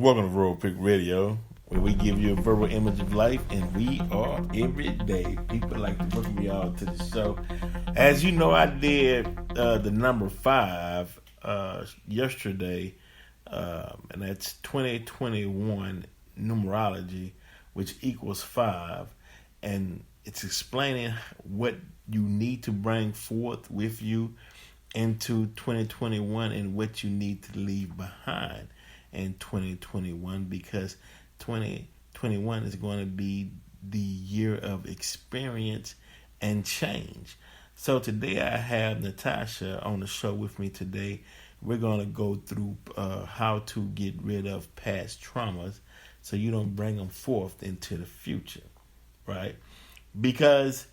Welcome to Rural Pick Radio, where we give you a verbal image of life, and we are every day. People like to welcome you all to the show. As you know, I did the number 5 yesterday, and that's 2021 numerology, which equals 5, and it's explaining what you need to bring forth with you into 2021 and what you need to leave behind in 2021, because 2021 is going to be the year of experience and change. So today I have Natasha on the show with me today. We're going to go through how to get rid of past traumas so you don't bring them forth into the future, right? Because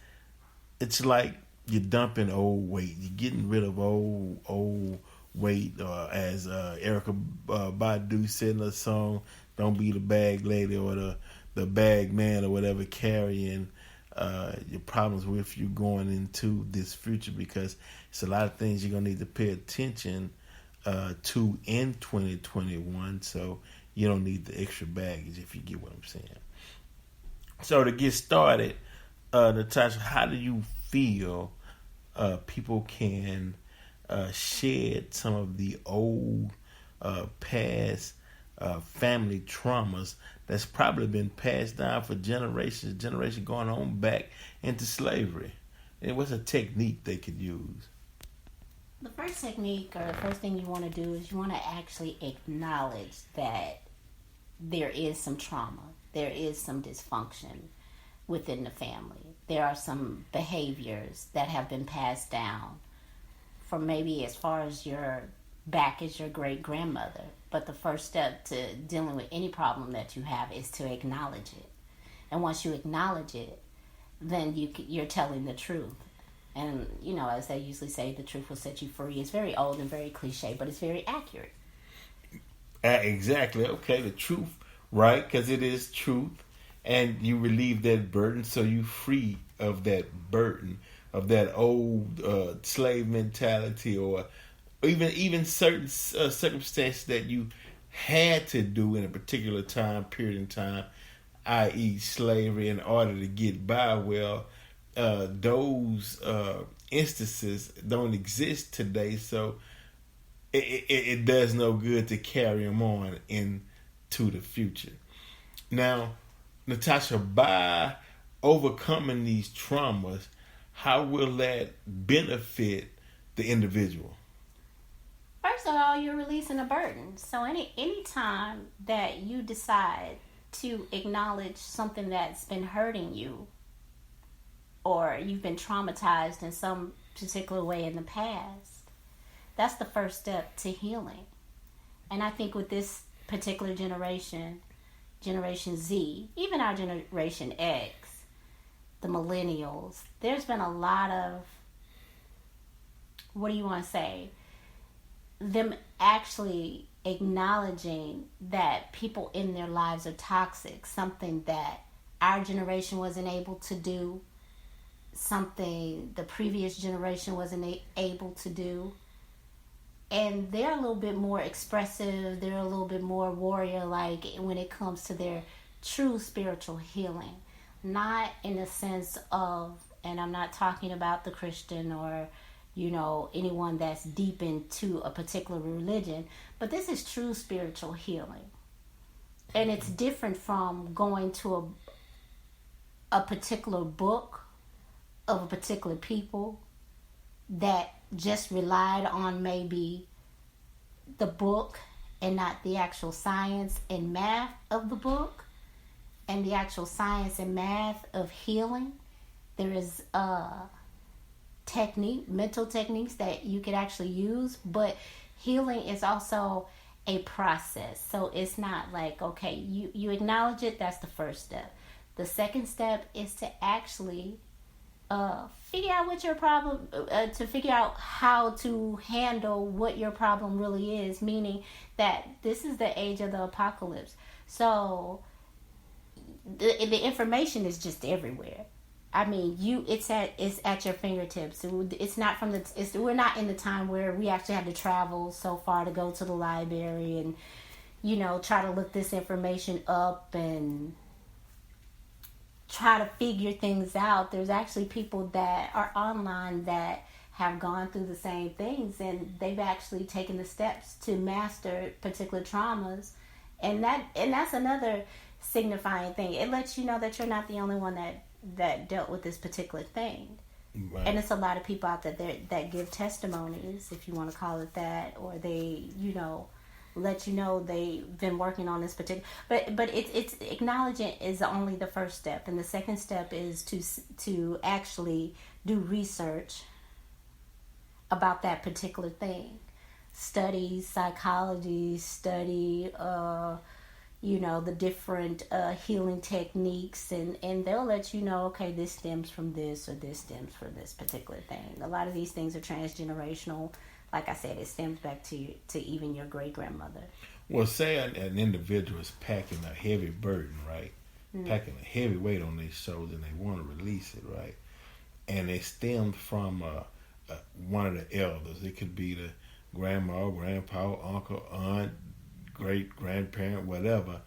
it's like you're dumping old weight. You're getting rid of old weight, as Erica Badu said in the song, "Don't be the bag lady or the bag man or whatever carrying your problems with you going into this future, because it's a lot of things you're going to need to pay attention to in 2021, so you don't need the extra baggage, if you get what I'm saying." So to get started, Natasha, how do you feel people can shed some of the old past family traumas that's probably been passed down for generations going on back into slavery? And what's a technique they could use? The first technique, or the first thing you want to do, is you want to actually acknowledge that there is some trauma, there is some dysfunction within the family. There are some behaviors that have been passed down from maybe as far as your back as your great grandmother. But the first step to dealing with any problem that you have is to acknowledge it. And once you acknowledge it, then you're telling the truth. And, you know, as they usually say, the truth will set you free. It's very old and very cliche, but it's very accurate. Exactly. Okay, the truth, right? Because it is truth. And you relieve that burden, so you free of that burden, of that old slave mentality, or even certain circumstances that you had to do in a particular period in time, i.e. slavery, in order to get by. Well, those instances don't exist today, so it does no good to carry them on into the future. Now, Natasha, by overcoming these traumas, how will that benefit the individual? First of all, you're releasing a burden. So any time that you decide to acknowledge something that's been hurting you, or you've been traumatized in some particular way in the past, that's the first step to healing. And I think with this particular Generation Z, even our Generation X, the millennials, there's been a lot of, what do you want to say, them actually acknowledging that people in their lives are toxic, something that our generation wasn't able to do, something the previous generation wasn't able to do. And they're a little bit more expressive. They're a little bit more warrior-like when it comes to their true spiritual healing. Not in the sense of, and I'm not talking about the Christian or, you know, anyone that's deep into a particular religion, but this is true spiritual healing. And it's different from going to a particular book of a particular people that just relied on maybe the book and not the actual science and math of the book and the actual science and math of healing. There is mental techniques that you could actually use, but healing is also a process. So it's not like, okay, you acknowledge it, that's the first step. The second step is to actually figure out what your problem, to figure out how to handle what your problem really is, meaning that this is the age of the apocalypse. So the information is just everywhere. I mean, it's at your fingertips. It's not we're not in the time where we actually have to travel so far to go to the library and, try to look this information up and try to figure things out. There's actually people that are online that have gone through the same things, and they've actually taken the steps to master particular traumas, and that's another signifying thing. It lets you know that you're not the only one that dealt with this particular thing. Right. And it's a lot of people out there that give testimonies, if you want to call it that, or they let you know they've been working on this particular. But it's acknowledging is only the first step, and the second step is to actually do research about that particular thing. Study psychology, study the different healing techniques, and they'll let you know, okay, this stems from this, or this stems from this particular thing. A lot of these things are transgenerational. Like I said, it stems back to even your great-grandmother. Well, say an individual is packing a heavy burden, right? Mm-hmm. Packing a heavy weight on their shoulders, and they want to release it, right? And it stems from one of the elders. It could be the grandma, grandpa, uncle, aunt, great-grandparent, whatever.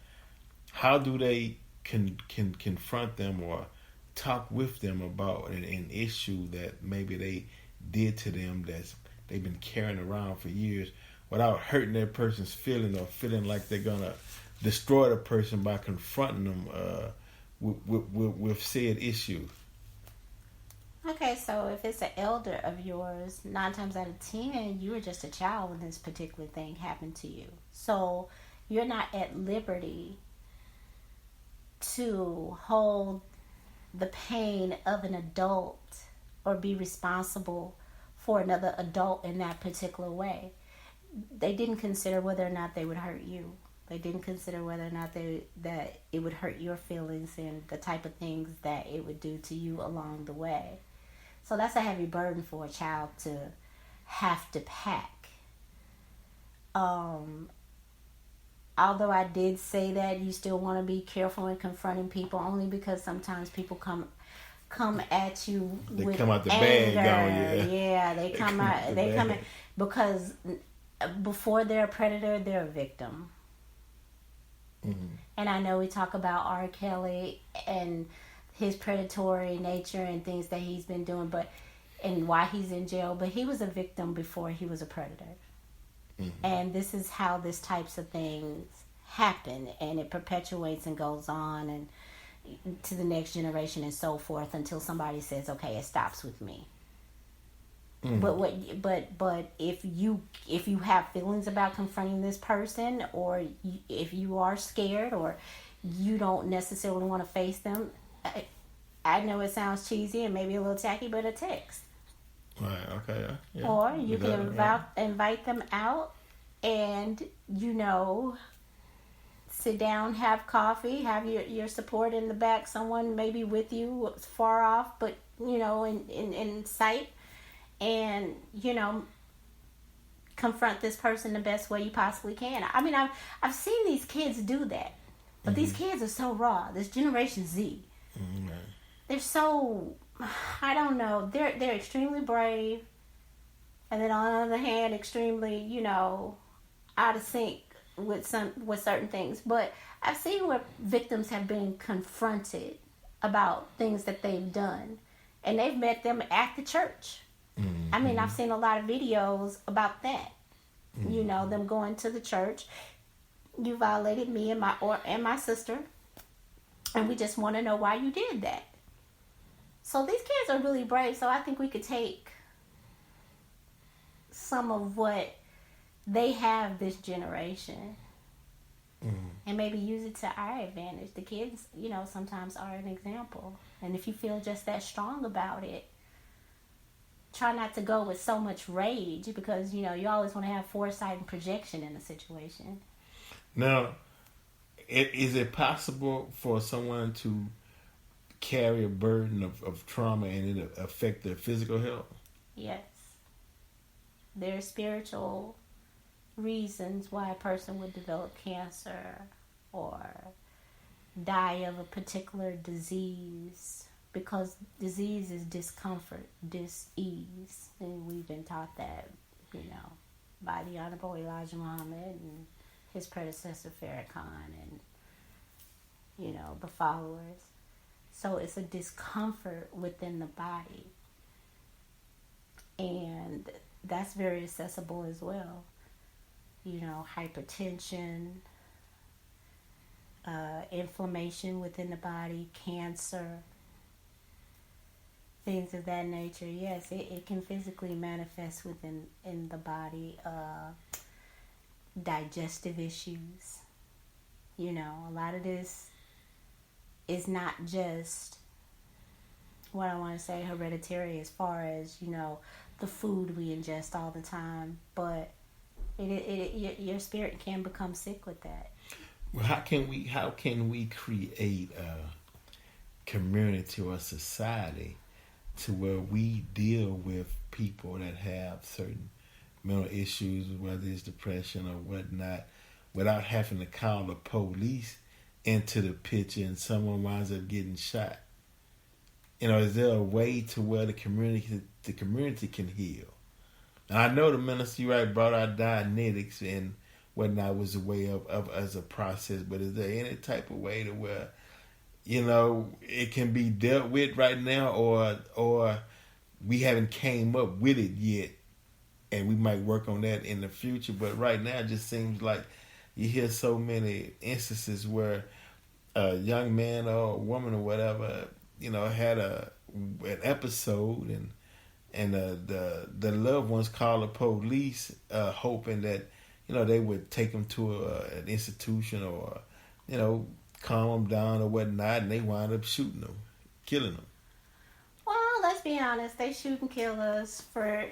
How do they can confront them or talk with them about an issue that maybe they did to them that's they've been carrying around for years without hurting that person's feeling or feeling like they're going to destroy the person by confronting them with said issue? Okay, so if it's an elder of yours, 9 times out of 10, you were just a child when this particular thing happened to you. So you're not at liberty to hold the pain of an adult or be responsible for another adult in that particular way. They didn't consider whether or not they would hurt you. They didn't consider whether or not that it would hurt your feelings and the type of things that it would do to you along the way. So that's a heavy burden for a child to have to pack. Although I did say that you still want to be careful in confronting people, only because sometimes people come at you with come out the anger. Bag on you. Yeah, they come in because before they're a predator, they're a victim. Mm-hmm. And I know we talk about R. Kelly and his predatory nature and things that he's been doing, and why he's in jail, but he was a victim before he was a predator. Mm-hmm. And this is how these types of things happen, and it perpetuates and goes on and to the next generation and so forth until somebody says, okay, it stops with me. Mm-hmm. But if you have feelings about confronting this person, or if you are scared, or you don't necessarily want to face them, I know it sounds cheesy and maybe a little tacky, but a text. Right. Okay. Yeah. Or you can invite them out, and sit down, have coffee, have your support in the back, someone maybe with you, far off, but in sight, and confront this person the best way you possibly can. I mean, I've seen these kids do that, but mm-hmm. these kids are so raw. This Generation Z, mm-hmm. they're so, I don't know, they're extremely brave, and then on the other hand, extremely out of sync with certain things. But I've seen where victims have been confronted about things that they've done, and they've met them at the church. Mm-hmm. I mean, I've seen a lot of videos about that. Mm-hmm. Them going to the church. You violated me and my sister, and we just want to know why you did that. So these kids are really brave. So I think we could take some of what they have, this generation, mm-hmm. and maybe use it to our advantage. The kids, sometimes are an example. And if you feel just that strong about it, try not to go with so much rage, because, you always want to have foresight and projection in a situation. Now, is it possible for someone to carry a burden of trauma and it affect their physical health? Yes. There are spiritual reasons why a person would develop cancer or die of a particular disease, because disease is discomfort, dis-ease, and we've been taught that, by the Honorable Elijah Muhammad and his predecessor Farrakhan and the followers. So it's a discomfort within the body, and that's very accessible as well. Hypertension, inflammation within the body, cancer, things of that nature. Yes, it can physically manifest in the body. Digestive issues. A lot of this is not just what I want to say hereditary as far as the food we ingest all the time, but your spirit can become sick with that. Well, how can we create a community or a society to where we deal with people that have certain mental issues, whether it's depression or whatnot, without having to call the police into the picture and someone winds up getting shot? Is there a way to where the community can heal? And I know the minister, you right, brought out Dianetics and whatnot was a way of as a process, but is there any type of way to where it can be dealt with right now, or we haven't came up with it yet, and we might work on that in the future? But right now, it just seems like you hear so many instances where a young man or a woman or whatever, had an episode, and the loved ones call the police, hoping that they would take them to an institution or calm them down or whatnot, and they wind up shooting them, killing them. Well, let's be honest. They shoot and kill us for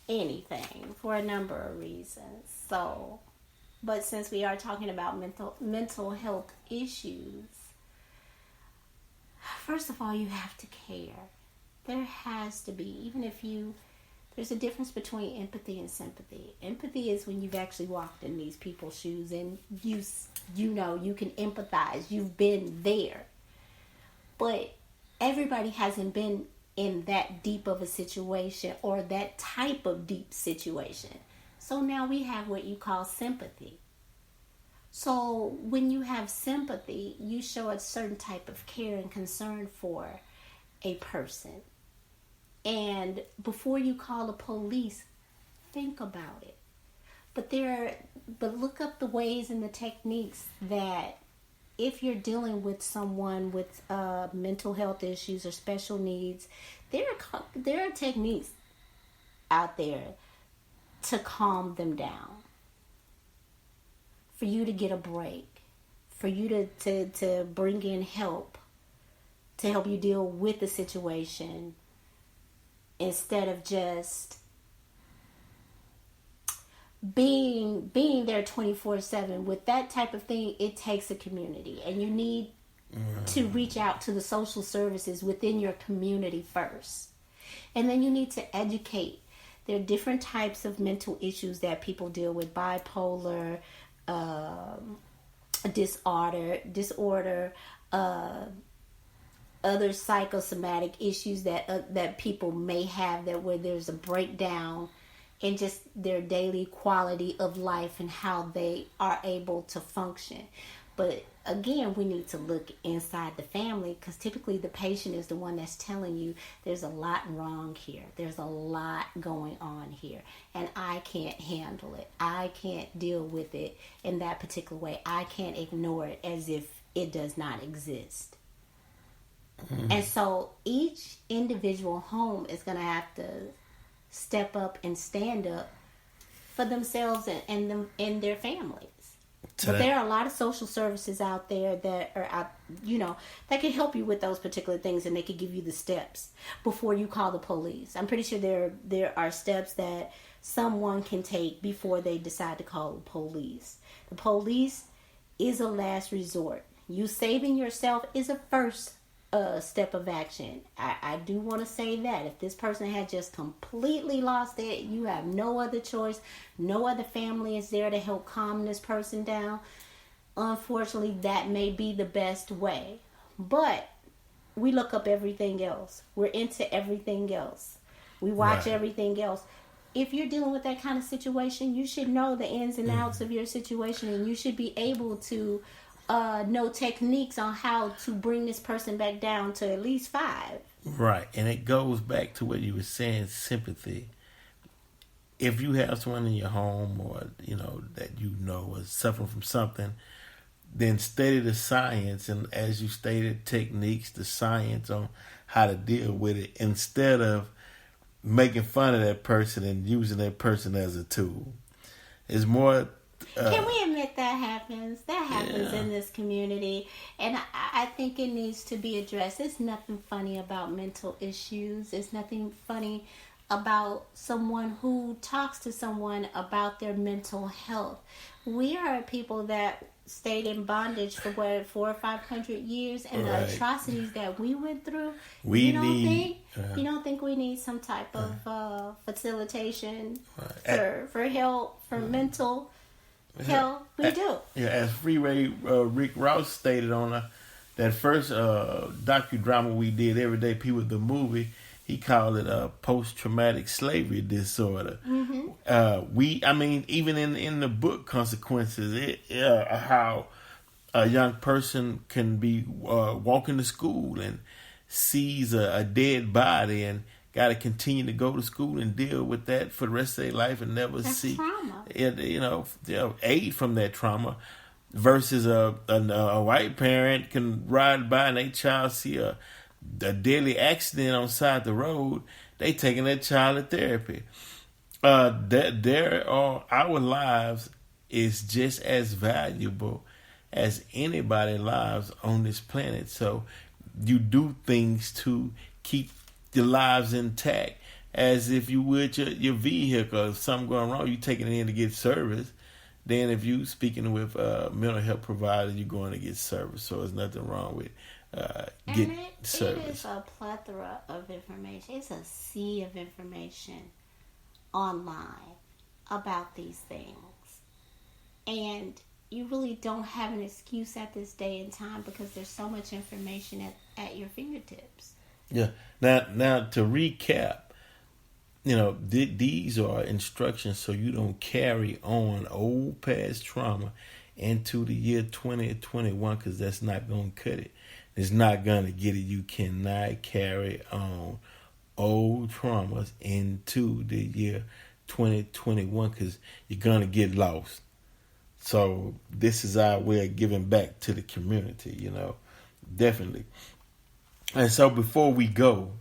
anything, for a number of reasons. So, but since we are talking about mental health issues, first of all, you have to care. There has to be, there's a difference between empathy and sympathy. Empathy is when you've actually walked in these people's shoes and you can empathize. You've been there. But everybody hasn't been in that deep of a situation or that type of deep situation. So now we have what you call sympathy. So when you have sympathy, you show a certain type of care and concern for a person. And before you call the police, think about it. But look up the ways and the techniques that if you're dealing with someone with mental health issues or special needs, there are techniques out there to calm them down, for you to get a break, for you to bring in help to help you deal with the situation, instead of just being there 24/7. With that type of thing, it takes a community, and you need to reach out to the social services within your community first. And then you need to educate. There are different types of mental issues that people deal with: bipolar disorder, other psychosomatic issues that people may have, that where there's a breakdown in just their daily quality of life and how they are able to function. But again, we need to look inside the family, because typically the patient is the one that's telling you there's a lot wrong here. There's a lot going on here, and I can't handle it. I can't deal with it in that particular way. I can't ignore it as if it does not exist. And so each individual home is going to have to step up and stand up for themselves and their families. But there are a lot of social services out there that are that can help you with those particular things, and they can give you the steps before you call the police. I'm pretty sure there are steps that someone can take before they decide to call the police. The police is a last resort. You saving yourself is a first step of action. I do want to say that if this person had just completely lost it, you have no other choice, no other family is there to help calm this person down. Unfortunately, that may be the best way. But we look up everything else. We're into everything else. We watch everything else. if you're dealing with that kind of situation, you should know the ins and outs of your situation, and you should be able to know techniques on how to bring this person back down to at least 5. Right, and it goes back to what you were saying, sympathy. If you have someone in your home, or that is suffering from something, then study the science, and as you stated, techniques, the science on how to deal with it, instead of making fun of that person and using that person as a tool. It's more. Can we admit that happens? That happens in this community, and I think it needs to be addressed. There's nothing funny about mental issues. There's nothing funny about someone who talks to someone about their mental health. We are people that stayed in bondage for 400 or 500 years, and the atrocities that we went through. You don't think we need some type of facilitation for help, for mental health? We do. Yeah, as Freeway Rick Ross stated on that first docudrama we did, Everyday People, the movie, he called it post-traumatic slavery disorder. Even in the book Consequences, how a young person can be walking to school and sees a dead body and got to continue to go to school and deal with that for the rest of their life and never see aid from that trauma. Versus a white parent can ride by and their child see a deadly accident on the side of the road, they taking that child to therapy. Our lives is just as valuable as anybody's lives on this planet. So you do things to keep your lives intact, as if you would your vehicle. If something going wrong, you taking it in to get service. Then if you speaking with a mental health provider, you're going to get service. So there's nothing wrong with service. It is a plethora of information. It's a sea of information online about these things. And you really don't have an excuse at this day and time, because there's so much information at your fingertips. Yeah. Now to recap, these are instructions so you don't carry on old past trauma into the year 2021, because that's not going to cut it. It's not going to get it. You cannot carry on old traumas into the year 2021, because you're going to get lost. So this is our way of giving back to the community, definitely. And so before we go,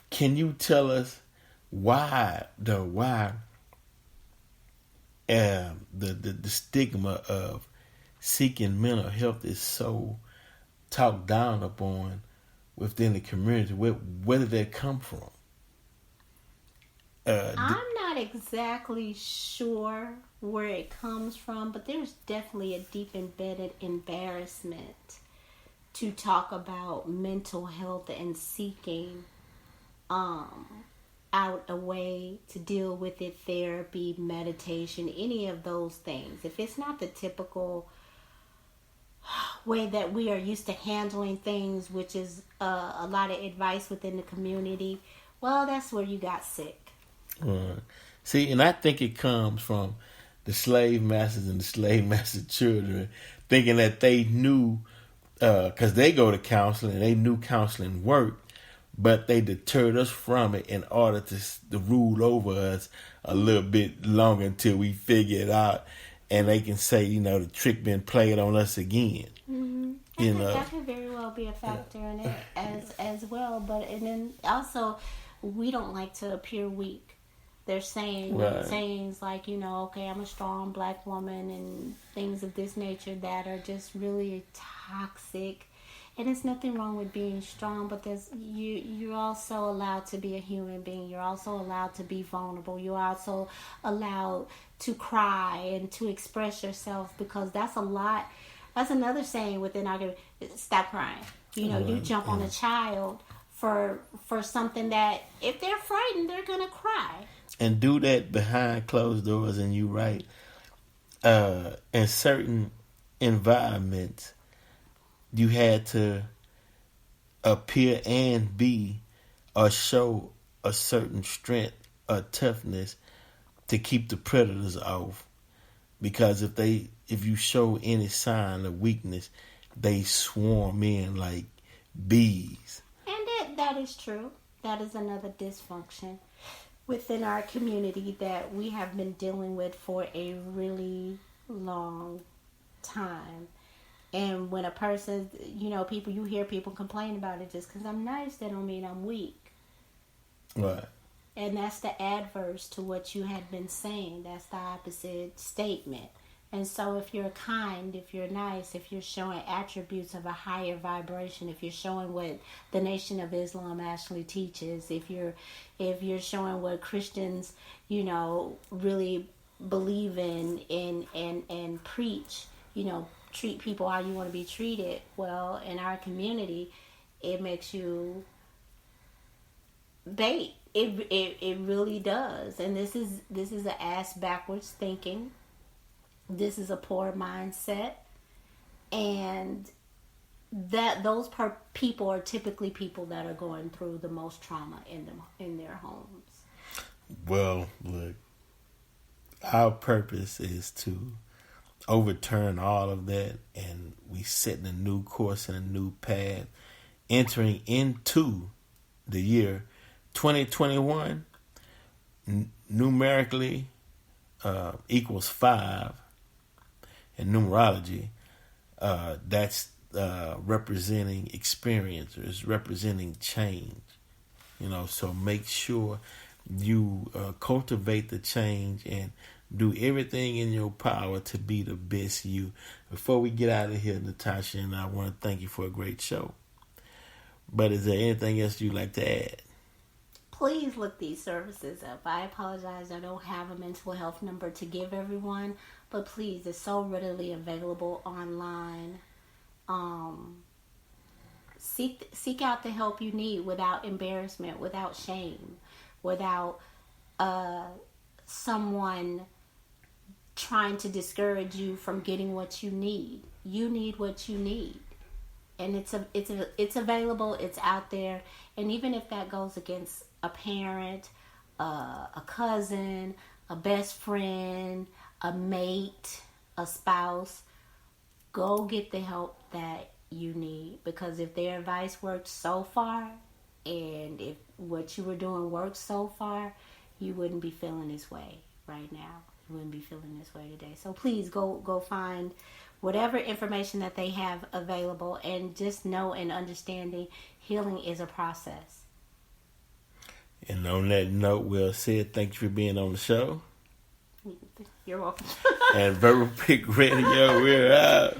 can you tell us why the stigma of seeking mental health is so talked down upon within the community? Where did that come from? I'm not exactly sure where it comes from, but there's definitely a deep embedded embarrassment to talk about mental health and seeking out a way to deal with it, therapy, meditation, any of those things. If it's not the typical way that we are used to handling things, which is a lot of advice within the community, well, that's where you got sick. See, and I think it comes from the slave masters and the slave master children thinking that they knew, because they go to counseling and they knew counseling worked, but they deterred us from it in order to rule over us a little bit longer until we figure it out, and they can say, the trick been played on us again. Mm-hmm. That could very well be a factor in it as well. But and then also, we don't like to appear weak. They're saying sayings like, okay, I'm a strong black woman and things of this nature that are just really toxic. And there's nothing wrong with being strong, but you're also allowed to be a human being. You're also allowed to be vulnerable. You're also allowed to cry and to express yourself, because that's a lot. That's another saying within our community. Stop crying. You jump on a child for something that if they're frightened, they're going to cry. And do that behind closed doors, and you right. In certain environments, you had to appear and be or show a certain strength, a toughness to keep the predators off. Because if you show any sign of weakness, they swarm in like bees. And that is true. That is another dysfunction within our community that we have been dealing with for a really long time. And when a person, people, you hear people complain about it, just because I'm nice, that don't mean I'm weak. Right. And that's the adverse to what you had been saying. That's the opposite statement. And so if you're kind, if you're nice, if you're showing attributes of a higher vibration, if you're showing what the Nation of Islam actually teaches, if you're showing what Christians, really believe in and preach, treat people how you want to be treated. Well, in our community, it makes you bait. It really does. And this is an ass backwards thinking. This is a poor mindset, and that those people are typically people that are going through the most trauma in their homes. Well, look, our purpose is to overturn all of that, and we setting a new course and a new path, entering into the year 2021. Numerically equals 5. In numerology, that's representing experience, or it's representing change. So make sure you cultivate the change and do everything in your power to be the best you. Before we get out of here, Natasha, and I want to thank you for a great show. But is there anything else you'd like to add? Please look these services up. I apologize, I don't have a mental health number to give everyone, but please, it's so readily available online. Seek out the help you need without embarrassment, without shame, without someone trying to discourage you from getting what you need. You need what you need. And it's available, it's out there. And even if that goes against a parent, a cousin, a best friend, a mate, a spouse, go get the help that you need. Because if their advice worked so far, and if what you were doing worked so far, you wouldn't be feeling this way right now. You wouldn't be feeling this way today. So please go find whatever information that they have available, and just know and understanding healing is a process. And on that note, Will said, thank you for being on the show. You're welcome. And Verbal Pick Radio, we're out.